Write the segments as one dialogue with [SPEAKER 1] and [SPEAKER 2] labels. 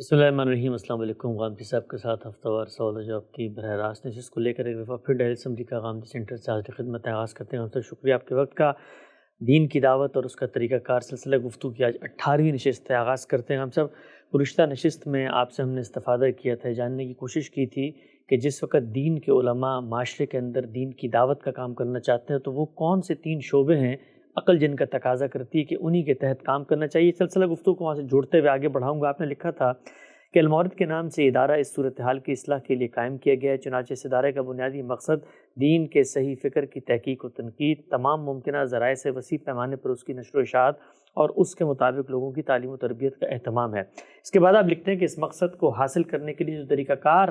[SPEAKER 1] بسم اللہ الرحمن الرحیم۔ السلام علیکم۔ غامدی صاحب کے ساتھ ہفتہ وار سوال و جواب کی براہ راست نشست کو لے کر ایک دفعہ پھر ڈیلی اسمبلی کا غامدی سینٹر سے حاضر خدمت آغاز کرتے ہیں۔ تو شکریہ آپ کے وقت کا۔ دین کی دعوت اور اس کا طریقہ کار سلسلہ گفتگو کی آج 18ویں نشست ہے، آغاز کرتے ہیں۔ ہم سب گزشتہ نشست میں آپ سے ہم نے استفادہ کیا تھا، جاننے کی کوشش کی تھی کہ جس وقت دین کے علماء معاشرے کے اندر دین کی دعوت کا کام کرنا چاہتے ہیں تو وہ کون سے 3 شعبے ہیں عقل جن کا تقاضا کرتی ہے کہ انہی کے تحت کام کرنا چاہیے۔ سلسلہ گفتگو کو وہاں سے جوڑتے ہوئے آگے بڑھاؤں گا۔ آپ نے لکھا تھا کہ المورد کے نام سے ادارہ اس صورتحال کی اصلاح کے لیے قائم کیا گیا ہے، چنانچہ اس ادارے کا بنیادی مقصد دین کے صحیح فکر کی تحقیق و تنقید، تمام ممکنہ ذرائع سے وسیع پیمانے پر اس کی نشر و اشاعت اور اس کے مطابق لوگوں کی تعلیم و تربیت کا اہتمام ہے۔ اس کے بعد آپ لکھتے ہیں کہ اس مقصد کو حاصل کرنے کے لیے جو طریقہ کار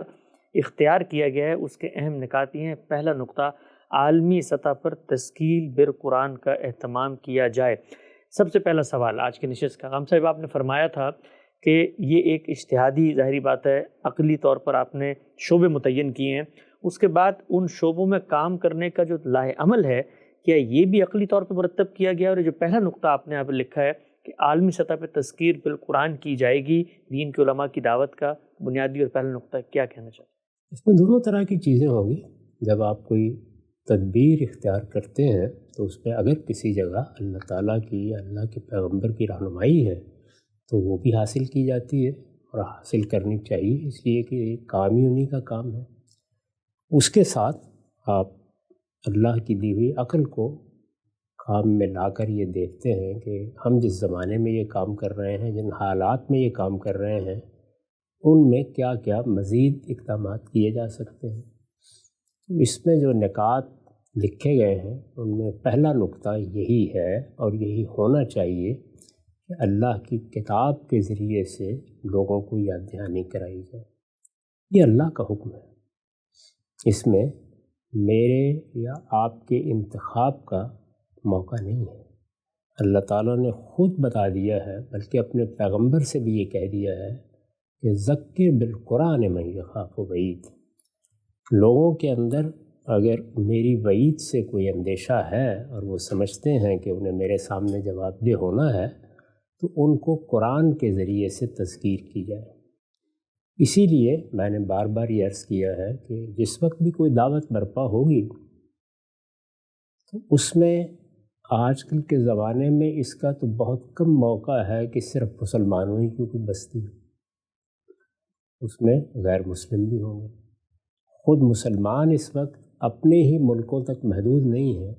[SPEAKER 1] اختیار کیا گیا ہے اس کے اہم نکات یہ ہیں۔ پہلا نقطہ، عالمی سطح پر تشکیل بالقرآن کا اہتمام کیا جائے۔ سب سے پہلا سوال آج کی نشست کا، غام صاحب آپ نے فرمایا تھا کہ یہ ایک اجتہادی ظاہری بات ہے، عقلی طور پر آپ نے شعبے متعین کیے ہیں، اس کے بعد ان شعبوں میں کام کرنے کا جو لاہ عمل ہے کیا یہ بھی عقلی طور پر مرتب کیا گیا؟ اور یہ جو پہلا نقطہ آپ نے یہاں پہ لکھا ہے کہ عالمی سطح پہ تذکیر بالقرآن کی جائے گی، دین کے علماء کی دعوت کا بنیادی اور پہلا نقطہ، کیا کہنا چاہتے ہیں؟
[SPEAKER 2] اس میں دونوں طرح کی چیزیں ہوں گی۔ جب آپ کوئی تدبیر اختیار کرتے ہیں تو اس میں اگر کسی جگہ اللہ تعالیٰ کی، اللہ کے پیغمبر کی رہنمائی ہے تو وہ بھی حاصل کی جاتی ہے اور حاصل کرنی چاہیے، اس لیے کہ کام ہی انہی کا کام ہے۔ اس کے ساتھ آپ اللہ کی دی ہوئی عقل کو کام میں لا کر یہ دیکھتے ہیں کہ ہم جس زمانے میں یہ کام کر رہے ہیں، جن حالات میں یہ کام کر رہے ہیں، ان میں کیا کیا مزید اقدامات کیے جا سکتے ہیں۔ اس میں جو نکات لکھے گئے ہیں ان میں پہلا نقطہ یہی ہے اور یہی ہونا چاہیے کہ اللہ کی کتاب کے ذریعے سے لوگوں کو یاد دہانی کرائی جائے۔ یہ اللہ کا حکم ہے، اس میں میرے یا آپ کے انتخاب کا موقع نہیں ہے۔ اللہ تعالیٰ نے خود بتا دیا ہے، بلکہ اپنے پیغمبر سے بھی یہ کہہ دیا ہے کہ ذکر بالقرآن من یخاف وعید۔ لوگوں کے اندر اگر میری وعید سے کوئی اندیشہ ہے اور وہ سمجھتے ہیں کہ انہیں میرے سامنے جواب دہ ہونا ہے تو ان کو قرآن کے ذریعے سے تذکیر کی جائے۔ اسی لیے میں نے بار بار یہ عرض کیا ہے کہ جس وقت بھی کوئی دعوت برپا ہوگی تو اس میں آج کل کے زمانے میں اس کا تو بہت کم موقع ہے کہ صرف مسلمانوں ہی کی کوئی بستی ہو، اس میں غیر مسلم بھی ہوں گے۔ خود مسلمان اس وقت اپنے ہی ملکوں تک محدود نہیں ہیں،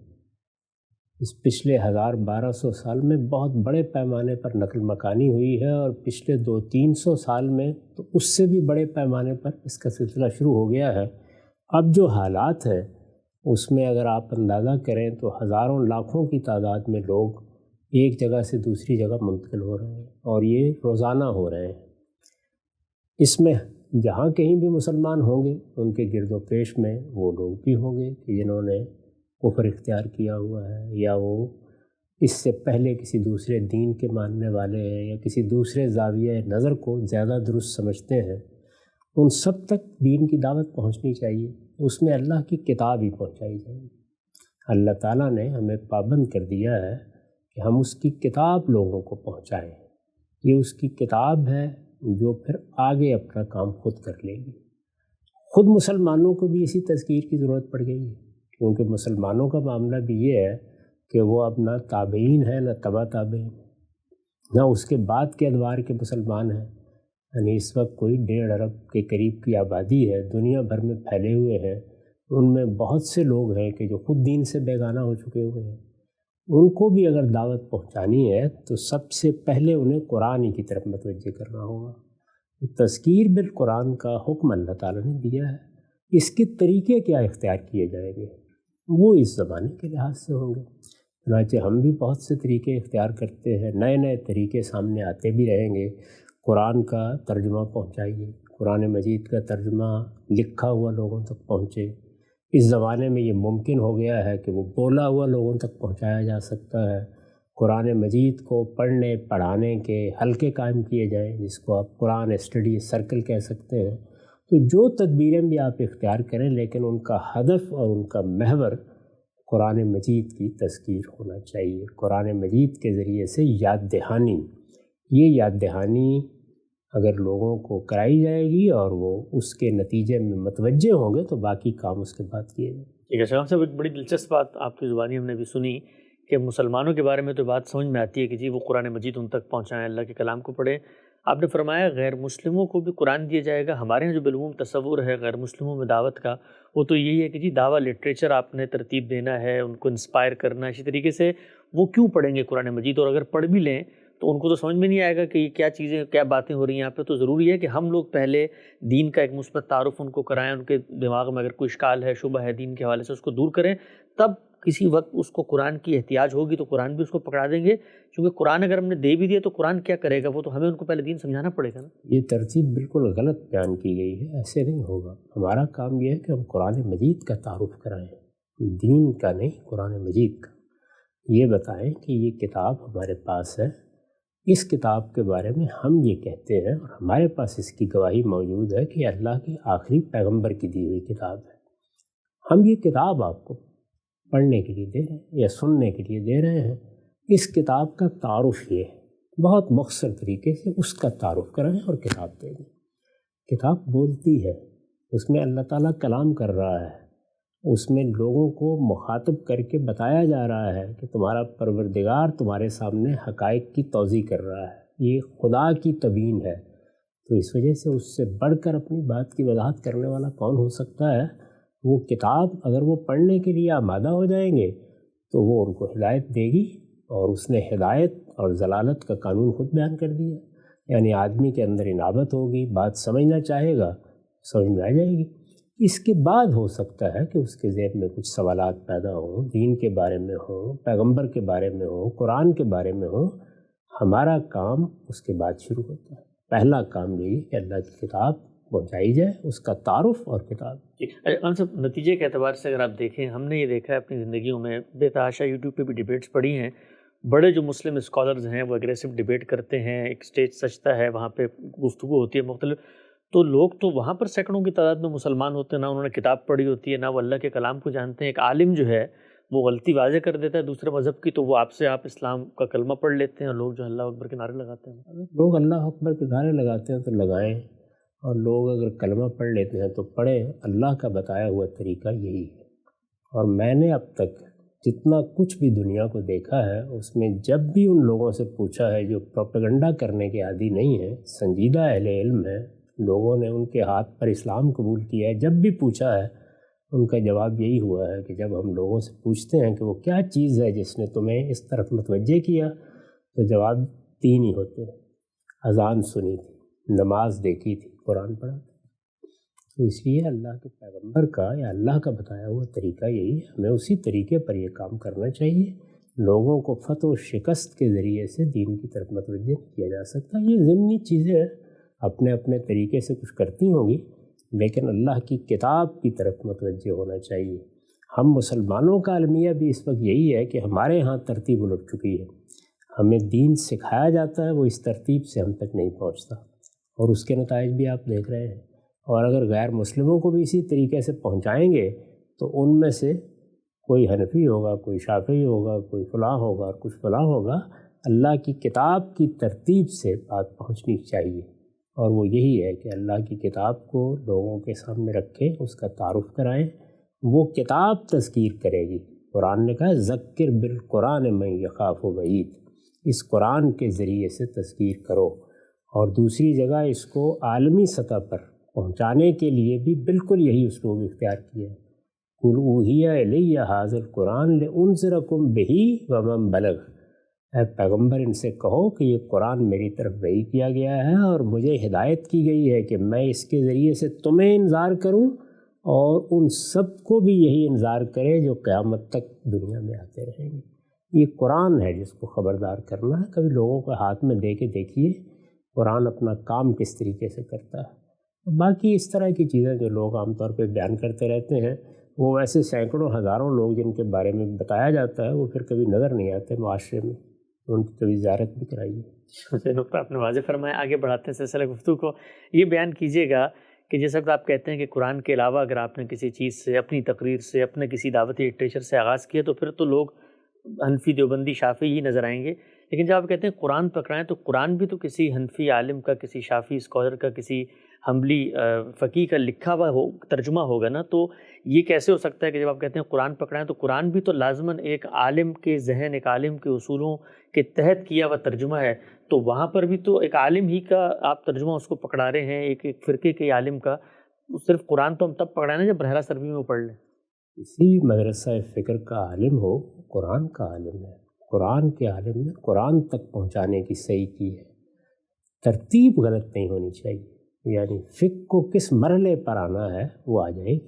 [SPEAKER 2] اس پچھلے 1200 سال میں بہت بڑے پیمانے پر نقل مکانی ہوئی ہے، اور پچھلے 200-300 سال میں تو اس سے بھی بڑے پیمانے پر اس کا سلسلہ شروع ہو گیا ہے۔ اب جو حالات ہیں اس میں اگر آپ اندازہ کریں تو ہزاروں لاکھوں کی تعداد میں لوگ ایک جگہ سے دوسری جگہ منتقل ہو رہے ہیں، اور یہ روزانہ ہو رہے ہیں۔ اس میں جہاں کہیں بھی مسلمان ہوں گے ان کے گرد و پیش میں وہ لوگ بھی ہوں گے کہ جنہوں نے کفر اختیار کیا ہوا ہے، یا وہ اس سے پہلے کسی دوسرے دین کے ماننے والے ہیں، یا کسی دوسرے زاویہ نظر کو زیادہ درست سمجھتے ہیں۔ ان سب تک دین کی دعوت پہنچنی چاہیے، اس میں اللہ کی کتاب ہی پہنچائی جائے گی۔ اللہ تعالیٰ نے ہمیں پابند کر دیا ہے کہ ہم اس کی کتاب لوگوں کو پہنچائیں۔ یہ اس کی کتاب ہے جو پھر آگے اپنا کام خود کر لے گی۔ خود مسلمانوں کو بھی اسی تذکیر کی ضرورت پڑ گئی ہے، کیونکہ مسلمانوں کا معاملہ بھی یہ ہے کہ وہ اب نہ تابعین ہیں نہ تبع تابعین، نہ اس کے بعد کے ادوار کے مسلمان ہیں۔ یعنی اس وقت کوئی 1.5 ارب کے قریب کی آبادی ہے، دنیا بھر میں پھیلے ہوئے ہیں، ان میں بہت سے لوگ ہیں کہ جو خود دین سے بیگانہ ہو چکے ہوئے ہیں۔ ان کو بھی اگر دعوت پہنچانی ہے تو سب سے پہلے انہیں قرآن ہی کی طرف متوجہ کرنا ہوگا۔ تذکیر بالقرآن کا حکم اللہ تعالیٰ نے دیا ہے، اس کے طریقے کیا اختیار کیے جائیں گے وہ اس زمانے کے لحاظ سے ہوں گے۔ چنانچہ ہم بھی بہت سے طریقے اختیار کرتے ہیں، نئے نئے طریقے سامنے آتے بھی رہیں گے۔ قرآن کا ترجمہ پہنچائیے، قرآن مجید کا ترجمہ لکھا ہوا لوگوں تک پہنچے۔ اس زمانے میں یہ ممکن ہو گیا ہے کہ وہ بولا ہوا لوگوں تک پہنچایا جا سکتا ہے۔ قرآن مجید کو پڑھنے پڑھانے کے حلقے قائم کیے جائیں، جس کو آپ قرآن اسٹڈی سرکل کہہ سکتے ہیں۔ تو جو تدبیریں بھی آپ اختیار کریں، لیکن ان کا ہدف اور ان کا محور قرآن مجید کی تذکیر ہونا چاہیے۔ قرآن مجید کے ذریعے سے یاد دہانی، یہ یاد دہانی اگر لوگوں کو کرائی جائے گی اور وہ اس کے نتیجے میں متوجہ ہوں گے تو باقی کام اس کے بعد کیے جائیں۔
[SPEAKER 1] ٹھیک ہے صاحب صاحب، ایک بڑی دلچسپ بات آپ کی زبانی ہم نے بھی سنی کہ مسلمانوں کے بارے میں تو بات سمجھ میں آتی ہے کہ جی وہ قرآن مجید ان تک پہنچائیں، اللہ کے کلام کو پڑھیں۔ آپ نے فرمایا غیر مسلموں کو بھی قرآن دیا جائے گا۔ ہمارے یہاں جو بالعموم تصور ہے غیر مسلموں میں دعوت کا، وہ تو یہی ہے کہ جی دعویٰ لٹریچر آپ نے ترتیب دینا ہے، ان کو انسپائر کرنا ہے۔ اسی طریقے سے وہ کیوں پڑھیں گے قرآن مجید، اور اگر پڑھ بھی لیں تو ان کو تو سمجھ میں نہیں آئے گا کہ یہ کیا چیزیں، کیا باتیں ہو رہی ہیں یہاں پہ۔ تو ضروری ہے کہ ہم لوگ پہلے دین کا ایک مثبت تعارف ان کو کرائیں، ان کے دماغ میں اگر کوئی اشکال ہے، شبہ ہے دین کے حوالے سے، اس کو دور کریں، تب کسی وقت اس کو قرآن کی احتیاج ہوگی تو قرآن بھی اس کو پکڑا دیں گے۔ کیونکہ قرآن اگر ہم نے دے بھی دیا تو قرآن کیا کرے گا، وہ تو ہمیں ان کو پہلے دین سمجھانا پڑے گا نا۔
[SPEAKER 2] یہ ترتیب بالکل غلط بیان کی گئی ہے، ایسے نہیں ہوگا۔ ہمارا کام یہ ہے کہ ہم قرآن مجید کا تعارف کرائیں، دین کا نہیں، قرآن مجید کا۔ یہ بتائیں کہ یہ کتاب ہمارے پاس ہے، اس کتاب کے بارے میں ہم یہ کہتے ہیں اور ہمارے پاس اس کی گواہی موجود ہے کہ اللہ کے آخری پیغمبر کی دی ہوئی کتاب ہے۔ ہم یہ کتاب آپ کو پڑھنے کے لیے دے رہے ہیں یا سننے کے لیے دے رہے ہیں۔ اس کتاب کا تعارف یہ ہے، بہت مختصر طریقے سے اس کا تعارف کریں اور کتاب دے دیں۔ کتاب بولتی ہے، اس میں اللہ تعالیٰ کلام کر رہا ہے، اس میں لوگوں کو مخاطب کر کے بتایا جا رہا ہے کہ تمہارا پروردگار تمہارے سامنے حقائق کی توضیح کر رہا ہے، یہ خدا کی تبیین ہے۔ تو اس وجہ سے اس سے بڑھ کر اپنی بات کی وضاحت کرنے والا کون ہو سکتا ہے؟ وہ کتاب اگر وہ پڑھنے کے لیے آمادہ ہو جائیں گے تو وہ ان کو ہدایت دے گی، اور اس نے ہدایت اور ضلالت کا قانون خود بیان کر دیا، یعنی آدمی کے اندر انابت ہوگی، بات سمجھنا چاہے گا، سمجھ میں آ جائے گی۔ اس کے بعد ہو سکتا ہے کہ اس کے ذہن میں کچھ سوالات پیدا ہوں، دین کے بارے میں ہوں، پیغمبر کے بارے میں ہوں، قرآن کے بارے میں ہوں۔ ہمارا کام اس کے بعد شروع ہوتا ہے۔ پہلا کام یہی کہ اللہ کی کتاب پہنچائی جائے، اس کا تعارف اور کتاب۔
[SPEAKER 1] ہم سب نتیجے کے اعتبار سے اگر آپ دیکھیں، ہم نے یہ دیکھا ہے اپنی زندگیوں میں، بے تحاشا یوٹیوب پہ بھی ڈیبیٹس پڑھی ہیں، بڑے جو مسلم اسکالرز ہیں وہ اگریسو ڈیبیٹ کرتے ہیں، ایک سٹیج سجتا ہے، وہاں پہ گفتگو ہوتی ہے مختلف، تو لوگ تو وہاں پر سینکڑوں کی تعداد میں مسلمان ہوتے ہیں، نہ انہوں نے کتاب پڑھی ہوتی ہے، نہ وہ اللہ کے کلام کو جانتے ہیں۔ ایک عالم جو ہے وہ غلطی واضح کر دیتا ہے دوسرے مذہب کی، تو وہ آپ اسلام کا کلمہ پڑھ لیتے ہیں، اور لوگ جو اللہ اکبر کے نعرے لگاتے ہیں۔
[SPEAKER 2] لوگ اللہ اکبر کے نعرے لگاتے ہیں تو لگائیں، اور لوگ اگر کلمہ پڑھ لیتے ہیں تو پڑھیں۔ اللہ کا بتایا ہوا طریقہ یہی ہے، اور میں نے اب تک جتنا کچھ بھی دنیا کو دیکھا ہے اس میں جب بھی ان لوگوں سے پوچھا ہے جو پروپیگنڈا کرنے کے عادی نہیں ہیں، سنجیدہ اہل علم ہیں، لوگوں نے ان کے ہاتھ پر اسلام قبول کیا ہے، جب بھی پوچھا ہے ان کا جواب یہی ہوا ہے کہ جب ہم لوگوں سے پوچھتے ہیں کہ وہ کیا چیز ہے جس نے تمہیں اس طرف متوجہ کیا، تو جواب تین ہی ہوتے ہیں: اذان سنی تھی، نماز دیکھی تھی، قرآن پڑھا تھا۔ تو اس لیے اللہ کے پیغمبر کا یا اللہ کا بتایا ہوا طریقہ یہی ہے، ہمیں اسی طریقے پر یہ کام کرنا چاہیے۔ لوگوں کو فتح و شکست کے ذریعے سے دین کی طرف متوجہ کیا جا سکتا۔ یہ ضمنی چیزیں ہیں، اپنے اپنے طریقے سے کچھ کرتی ہوں گی، لیکن اللہ کی کتاب کی طرف متوجہ ہونا چاہیے۔ ہم مسلمانوں کا المیہ بھی اس وقت یہی ہے کہ ہمارے ہاں ترتیب الٹ چکی ہے، ہمیں دین سکھایا جاتا ہے، وہ اس ترتیب سے ہم تک نہیں پہنچتا، اور اس کے نتائج بھی آپ دیکھ رہے ہیں۔ اور اگر غیر مسلموں کو بھی اسی طریقے سے پہنچائیں گے تو ان میں سے کوئی حنفی ہوگا، کوئی شافعی ہوگا، کوئی فلاں ہوگا اور کچھ فلاں ہوگا۔ اللہ کی کتاب کی ترتیب سے بات پہنچنی چاہیے، اور وہ یہی ہے کہ اللہ کی کتاب کو لوگوں کے سامنے رکھیں، اس کا تعارف کرائیں۔ وہ کتاب تذکیر کرے گی۔ قرآن نے کہا ذکر بالقرآن من یخاف وعید، اس قرآن کے ذریعے سے تذکیر کرو۔ اور دوسری جگہ اس کو عالمی سطح پر پہنچانے کے لیے بھی بالکل یہی اسلوب اختیار کیا ہے۔ قل اوحی الی ھذا القرآن لانذرکم بہ ومن بلغ، اے پیغمبر ان سے کہو کہ یہ قرآن میری طرف وحی کیا گیا ہے اور مجھے ہدایت کی گئی ہے کہ میں اس کے ذریعے سے تمہیں انذار کروں، اور ان سب کو بھی یہی انذار کرے جو قیامت تک دنیا میں آتے رہیں گے۔ یہ قرآن ہے جس کو خبردار کرنا ہے۔ کبھی لوگوں کو ہاتھ میں دے کے دیکھیے قرآن اپنا کام کس طریقے سے کرتا ہے۔ باقی اس طرح کی چیزیں جو لوگ عام طور پہ بیان کرتے رہتے ہیں، وہ ویسے سینکڑوں ہزاروں لوگ جن کے بارے میں بتایا جاتا ہے وہ پھر کبھی نظر نہیں آتے معاشرے میں، ان کی کبھی زیارت بھی کرائیے۔
[SPEAKER 1] نقطہ آپ نے واضح فرمایا۔ آگے بڑھاتے ہیں سلسلہ گفتگو کو، یہ بیان کیجیے گا کہ جس وقت آپ کہتے ہیں کہ قرآن کے علاوہ اگر آپ نے کسی چیز سے، اپنی تقریر سے، اپنے کسی دعوتی لٹریچر سے آغاز کیا تو پھر تو لوگ حنفی، دیوبندی، شافعی ہی نظر آئیں گے، لیکن جب آپ کہتے ہیں قرآن پکڑائیں تو قرآن بھی تو کسی حنفی عالم کا، کسی شافی اسکالر کا، کسی حنبلی فقیہ کا لکھا ہوا ترجمہ ہوگا نا، تو یہ کیسے ہو سکتا ہے کہ جب آپ کہتے ہیں قرآن پکڑائیں تو قرآن بھی تو لازماً ایک عالم کے ذہن، ایک عالم کے اصولوں کے تحت کیا ہوا ترجمہ ہے، تو وہاں پر بھی تو ایک عالم ہی کا آپ ترجمہ اس کو پکڑا رہے ہیں، ایک فرقے کے عالم کا. صرف قرآن تو ہم تب پکڑائیں نا جب براہ راست عربی میں وہ پڑھ لیں.
[SPEAKER 2] کسی مدرسہ فکر کا عالم ہو، قرآن کا عالم ہے، قرآن کے عالم نے قرآن تک پہنچانے کی صحیح کی ہے. ترتیب غلط نہیں ہونی چاہیے، یعنی فقہ کو کس مرحلے پر آنا ہے وہ آ جائے گی،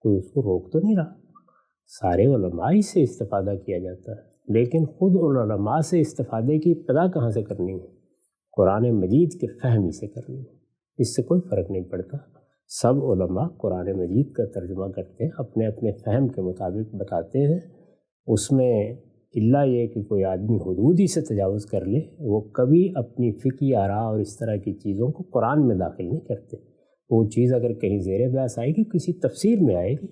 [SPEAKER 2] کوئی اس کو روک تو نہیں رہا. سارے علماء ہی سے استفادہ کیا جاتا ہے، لیکن خود علماء سے استفادے کی ابتدا کہاں سے کرنی ہے؟ قرآن مجید کے فہم ہی سے کرنی ہے. اس سے کوئی فرق نہیں پڑتا. سب علماء قرآن مجید کا ترجمہ کرتے ہیں، اپنے اپنے فہم کے مطابق بتاتے ہیں. اس میں الا یہ کہ کوئی آدمی حدود ہی سے تجاوز کر لے، وہ کبھی اپنی فقہی آراء اور اس طرح کی چیزوں کو قرآن میں داخل نہیں کرتے. وہ چیز اگر کہیں زیر بحث آئے گی، کسی تفسیر میں آئے گی.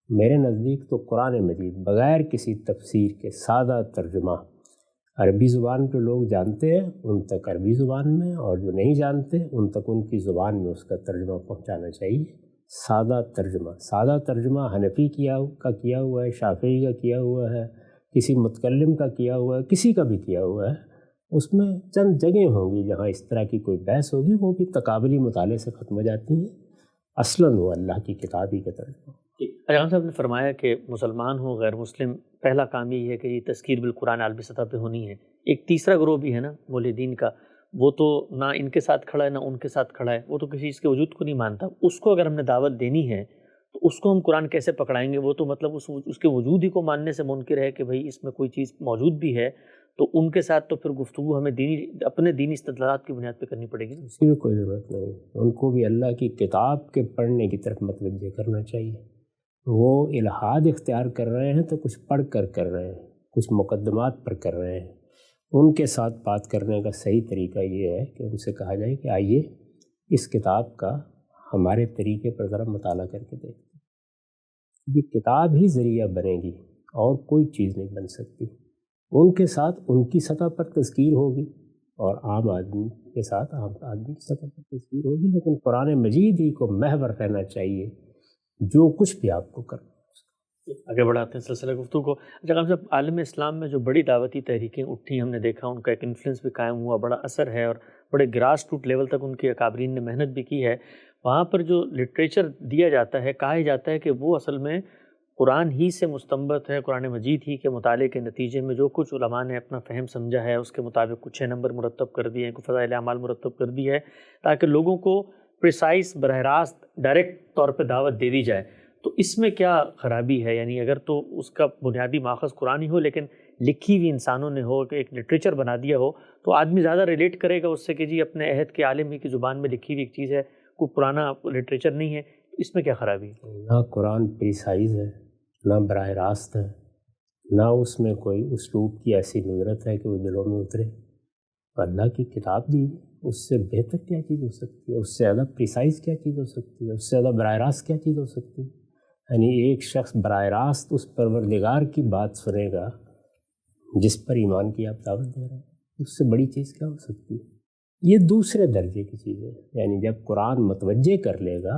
[SPEAKER 2] میرے نزدیک تو قرآن مجید بغیر کسی تفسیر کے سادہ ترجمہ عربی زبان کے لوگ جانتے ہیں ان تک عربی زبان میں، اور جو نہیں جانتے ان تک ان کی زبان میں اس کا ترجمہ پہنچانا چاہیے. سادہ ترجمہ حنفی کیا ہوا ہے، شافعی کا کیا ہوا ہے، کسی متکلم کا کیا ہوا ہے، کسی کا بھی کیا ہوا ہے. اس میں چند جگہیں ہوں گی جہاں اس طرح کی کوئی بحث ہوگی، وہ بھی تقابلی مطالعے سے ختم ہو جاتی ہیں. اصلاً وہ اللہ کی کتاب ہی کا ترجمہ.
[SPEAKER 1] اجان صاحب نے فرمایا کہ مسلمان ہو غیر مسلم، پہلا کام یہ ہے کہ یہ تذکیر بالقرآن عالمی سطح پہ ہونی ہے. ایک تیسرا گروہ بھی ہے نا مولدین کا، وہ تو نہ ان کے ساتھ کھڑا ہے نہ ان کے ساتھ کھڑا ہے، وہ تو کسی چیز کے وجود کو نہیں مانتا. اس کو اگر ہم نے دعوت دینی ہے تو اس کو ہم قرآن کیسے پکڑائیں گے؟ وہ تو مطلب اس کے وجود ہی کو ماننے سے منکر ہے کہ بھئی اس میں کوئی چیز موجود بھی ہے، تو ان کے ساتھ تو پھر گفتگو ہمیں اپنے دینی استدلالات کی بنیاد پہ کرنی پڑے گی.
[SPEAKER 2] اس کی بھی کوئی ضرورت نہیں. ان کو بھی اللہ کی کتاب کے پڑھنے کی طرف متوجہ کرنا چاہیے. وہ الہاد اختیار کر رہے ہیں تو کچھ پڑھ کر رہے ہیں، کچھ مقدمات پر کر رہے ہیں. ان کے ساتھ بات کرنے کا صحیح طریقہ یہ ہے کہ ان سے کہا جائے کہ آئیے اس کتاب کا ہمارے طریقے پر ذرا مطالعہ کر کے دیکھتے ہیں. یہ کتاب ہی ذریعہ بنے گی اور کوئی چیز نہیں بن سکتی. ان کے ساتھ ان کی سطح پر تذکیر ہوگی اور عام آدمی کے ساتھ عام آدمی کی سطح پر تذکیر ہوگی، لیکن قرآن مجید ہی کو محور رہنا چاہیے جو کچھ بھی آپ کو کرنا.
[SPEAKER 1] آگے بڑھاتے ہیں سلسلہ گفتگو کو. اچھا صاحب، عالم اسلام میں جو بڑی دعوتی تحریکیں اٹھی، ہم نے دیکھا ان کا ایک انفلوئنس بھی قائم ہوا، بڑا اثر ہے، اور بڑے گراس روٹ لیول تک ان کے اکابرین نے محنت بھی کی ہے. وہاں پر جو لٹریچر دیا جاتا ہے، کہا جاتا ہے کہ وہ اصل میں قرآن ہی سے مستنبط ہے، قرآن مجید ہی کے مطالعے کے نتیجے میں جو کچھ علماء نے اپنا فہم سمجھا ہے اس کے مطابق کچھ 6 نمبر مرتب کر دیے ہیں، کچھ فضائل اعمال مرتب کر دی ہے، تاکہ لوگوں کو پریسائز براہ راست ڈائریکٹ طور پہ دعوت دے دی جائے. تو اس میں کیا خرابی ہے؟ یعنی اگر تو اس کا بنیادی ماخذ قرآن ہی ہو، لیکن لکھی ہوئی انسانوں نے ہو، کہ ایک لٹریچر بنا دیا ہو، تو آدمی زیادہ ریلیٹ کرے گا اس سے کہ جی اپنے عہد کے عالم ہی کی زبان میں لکھی ہوئی ایک چیز ہے، کوئی پرانا لٹریچر نہیں ہے. اس میں کیا خرابی ہے؟
[SPEAKER 2] نہ قرآن پریسائز ہے، نہ براہ راست ہے، نہ اس میں کوئی اسلوب کی ایسی ندرت ہے کہ وہ دلوں میں اترے. اللہ کی کتاب دی، اس سے بہتر کیا چیز ہو سکتی ہے؟ اس سے زیادہ پریسائز کیا چیز ہو سکتی ہے؟ اس سے زیادہ براہ راست کیا چیز ہو سکتی ہے؟ یعنی ایک شخص براہ راست اس پروردگار کی بات سنے گا جس پر ایمان کی آپ دعوت دے رہے ہیں، اس سے بڑی چیز کیا ہو سکتی ہے؟ یہ دوسرے درجے کی چیز ہے. یعنی جب قرآن متوجہ کر لے گا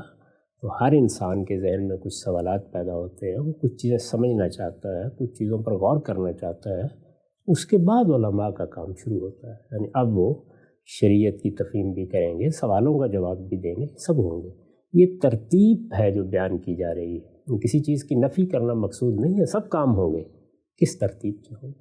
[SPEAKER 2] تو ہر انسان کے ذہن میں کچھ سوالات پیدا ہوتے ہیں، وہ کچھ چیزیں سمجھنا چاہتا ہے، کچھ چیزوں پر غور کرنا چاہتا ہے. اس کے بعد علماء کا کام شروع ہوتا ہے. یعنی اب وہ شریعت کی تفہیم بھی کریں گے، سوالوں کا جواب بھی دیں گے، سب ہوں گے. یہ ترتیب ہے جو بیان کی جا رہی ہے. کسی چیز کی نفی کرنا مقصود نہیں ہے، سب کام ہوں گے، کس ترتیب سے ہوں گے.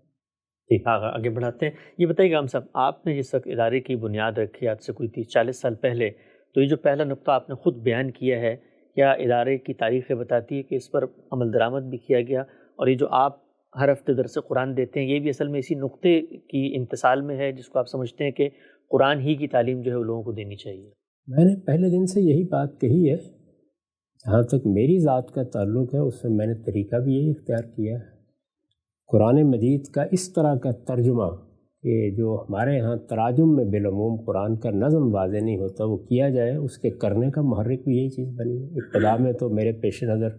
[SPEAKER 1] ٹھیک، آگے بڑھاتے ہیں. یہ بتائیے گا ہم صاحب، آپ نے جس وقت ادارے کی بنیاد رکھی آج سے کوئی 30-40 سال پہلے، تو یہ جو پہلا نقطہ آپ نے خود بیان کیا ہے، کیا ادارے کی تاریخ بتاتی ہے کہ اس پر عمل درآمد بھی کیا گیا؟ اور یہ جو آپ ہر ہفتے درس قرآن دیتے ہیں، یہ بھی اصل میں اسی نقطے کی امتثال میں ہے جس کو آپ سمجھتے ہیں کہ قرآن ہی کی تعلیم جو ہے وہ لوگوں کو دینی چاہیے؟
[SPEAKER 2] میں نے پہلے دن سے یہی بات کہی ہے. جہاں تک میری ذات کا تعلق ہے اس میں نے طریقہ بھی یہی اختیار کیا ہے. قرآن مجید کا اس طرح کا ترجمہ کہ جو ہمارے ہاں تراجم میں بالعموم قرآن کا نظم واضح نہیں ہوتا، وہ کیا جائے، اس کے کرنے کا محرک بھی یہی چیز بنی ہے. ابتدا میں تو میرے پیش نظر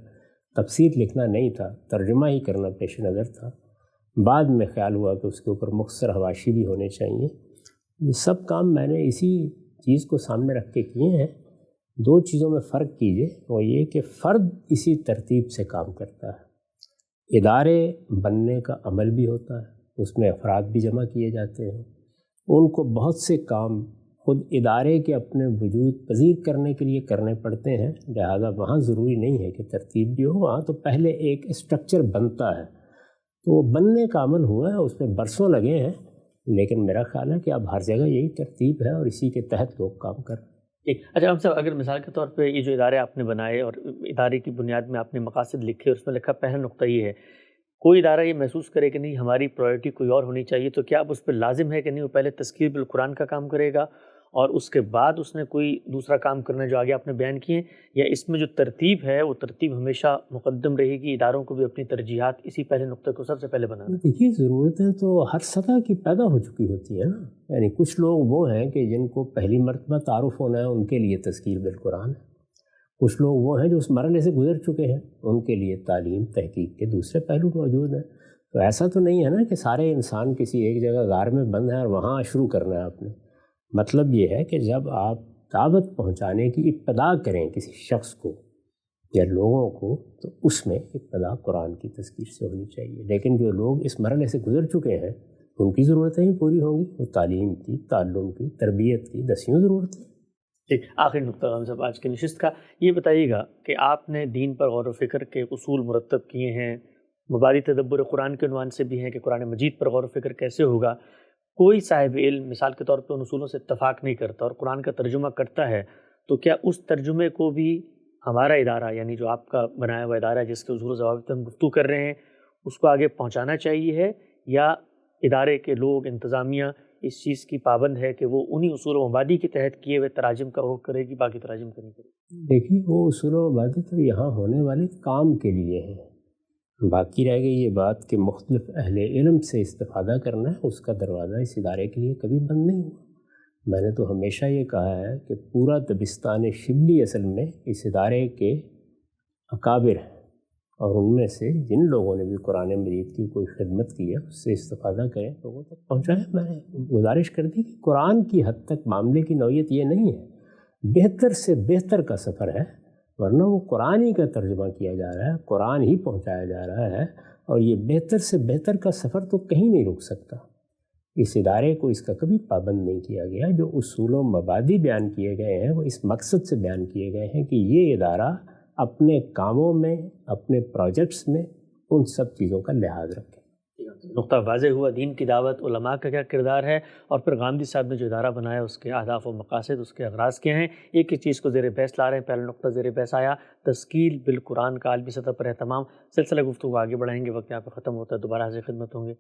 [SPEAKER 2] تفسیر لکھنا نہیں تھا، ترجمہ ہی کرنا پیش نظر تھا. بعد میں خیال ہوا کہ اس کے اوپر مختصر حواشی بھی ہونے چاہیے۔ یہ سب کام میں نے اسی چیز کو سامنے رکھ کے کیے ہیں۔ دو چیزوں میں فرق کیجیے، وہ یہ کہ فرد اسی ترتیب سے کام کرتا ہے، ادارے بننے کا عمل بھی ہوتا ہے، اس میں افراد بھی جمع کیے جاتے ہیں، ان کو بہت سے کام خود ادارے کے اپنے وجود پذیر کرنے کے لیے کرنے پڑتے ہیں، لہذا وہاں ضروری نہیں ہے کہ ترتیب بھی ہو، وہاں تو پہلے ایک اسٹرکچر بنتا ہے، تو وہ بننے کا عمل ہوا ہے، اس میں برسوں لگے ہیں، لیکن میرا خیال ہے کہ اب ہر جگہ یہی ترتیب ہے اور اسی کے تحت لوگ کام کر رہے ہیں۔
[SPEAKER 1] اچھا ہم صاحب، اگر مثال کے طور پہ یہ جو ادارے آپ نے بنائے اور ادارے کی بنیاد میں آپ نے مقاصد لکھے اور اس میں لکھا پہلا نقطہ یہ ہے، کوئی ادارہ یہ محسوس کرے کہ نہیں ہماری پرائیورٹی کوئی اور ہونی چاہیے، تو کیا اب اس پہ لازم ہے کہ نہیں وہ پہلے تذکیر بالقرآن کا کام کرے گا اور اس کے بعد اس نے کوئی دوسرا کام کرنا جو آگے آپ نے بیان کیے، یا اس میں جو ترتیب ہے وہ ترتیب ہمیشہ مقدم رہے گی، اداروں کو بھی اپنی ترجیحات اسی پہلے نقطے کو سب سے پہلے بنانا؟
[SPEAKER 2] دیکھیے، ضرورتیں تو ہر سطح کی پیدا ہو چکی ہوتی ہیں نا، یعنی کچھ لوگ وہ ہیں کہ جن کو پہلی مرتبہ تعارف ہونا ہے، ان کے لیے تذکیر بالقرآن ہے، کچھ لوگ وہ ہیں جو اس مرحلے سے گزر چکے ہیں، ان کے لیے تعلیم تحقیق کے دوسرے پہلو موجود ہیں۔ تو ایسا تو نہیں ہے نا کہ سارے انسان کسی ایک جگہ غار میں بند ہیں اور وہاں شروع کرنا ہے آپ نے۔ مطلب یہ ہے کہ جب آپ دعوت پہنچانے کی ابتدا کریں کسی شخص کو یا لوگوں کو، تو اس میں ابتدا قرآن کی تذکیر سے ہونی چاہیے، لیکن جو لوگ اس مرحلے سے گزر چکے ہیں ان کی ضرورتیں ہی پوری ہوں گی، وہ تعلیم کی، تعلم کی، تربیت کی دسیوں ضرورتیں۔
[SPEAKER 1] ٹھیک، آخری نقطہ ہم سب آج کی نشست کا یہ بتائیے گا کہ آپ نے دین پر غور و فکر کے اصول مرتب کیے ہیں، مبادی تدبر قرآن کے عنوان سے بھی ہیں کہ قرآن مجید پر غور و فکر کیسے ہوگا۔ کوئی صاحب علم مثال کے طور پہ ان اصولوں سے اتفاق نہیں کرتا اور قرآن کا ترجمہ کرتا ہے، تو کیا اس ترجمے کو بھی ہمارا ادارہ، یعنی جو آپ کا بنایا ہوا ادارہ ہے جس کے اصول و ضوابط ہم گفتگو کر رہے ہیں، اس کو آگے پہنچانا چاہیے ہے، یا ادارے کے لوگ، انتظامیہ اس چیز کی پابند ہے کہ وہ انہی اصول و مبادی کے تحت کیے ہوئے تراجم کا رخ کرے گی، باقی تراجم کا نہیں کرے گی؟
[SPEAKER 2] دیکھیے، وہ اصول و مبادی تو یہاں ہونے والے کام کے لیے ہیں، باقی رہ گئی یہ بات کہ مختلف اہل علم سے استفادہ کرنا ہے، اس کا دروازہ اس ادارے کے لیے کبھی بند نہیں ہوا۔ میں نے تو ہمیشہ یہ کہا ہے کہ پورا دبستان شبلی اصل میں اس ادارے کے اکابر ہیں، اور ان میں سے جن لوگوں نے بھی قرآن مجید کی کوئی خدمت کی ہے اس سے استفادہ کریں، لوگوں تک پہنچائیں۔ میں نے گزارش کر دی کہ قرآن کی حد تک معاملے کی نوعیت یہ نہیں ہے، بہتر سے بہتر کا سفر ہے، ورنہ وہ قرآن ہی کا ترجمہ کیا جا رہا ہے، قرآن ہی پہنچایا جا رہا ہے، اور یہ بہتر سے بہتر کا سفر تو کہیں نہیں رک سکتا۔ اس ادارے کو اس کا کبھی پابند نہیں کیا گیا۔ جو اصول و مبادی بیان کیے گئے ہیں وہ اس مقصد سے بیان کیے گئے ہیں کہ یہ ادارہ اپنے کاموں میں، اپنے پروجیکٹس میں ان سب چیزوں کا لحاظ رکھے۔
[SPEAKER 1] نقطہ واضح ہوا، دین کی دعوت، علماء کا کیا کردار ہے، اور پھر غامدی صاحب نے جو ادارہ بنایا اس کے اہداف و مقاصد، اس کے اغراض کیا ہیں، ایک ایک چیز کو زیر بحث لا رہے ہیں۔ پہلا نقطہ زیر بحث آیا تذکیر بالقرآن کا عالمی سطح پر اہتمام۔ سلسلہ گفتگو آگے بڑھائیں گے، وقت یہاں پہ ختم ہوتا ہے، دوبارہ حاضر خدمت ہوں گے۔